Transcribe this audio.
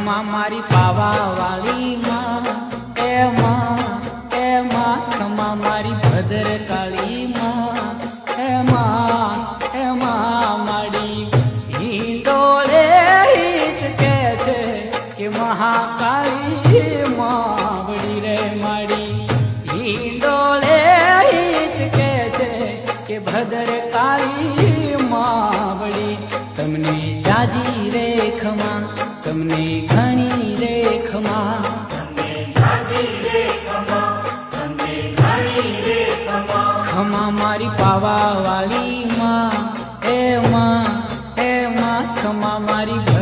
ખમા મારી પાવા વાળી માં એ માં ખમા મારી ભદ્ર કાળી માં એ માં માડી હિંડોળે હિચકે છે કે મહાકાળી માવડી રે માડી હિંડોળે હિચકે છે કે ભદ્ર કાળી માવડી તમને જાજી રે ખમા તમને ઘણી રે ખમા ખમા મારી પાવા વાળી માં એ માં ખમા મારી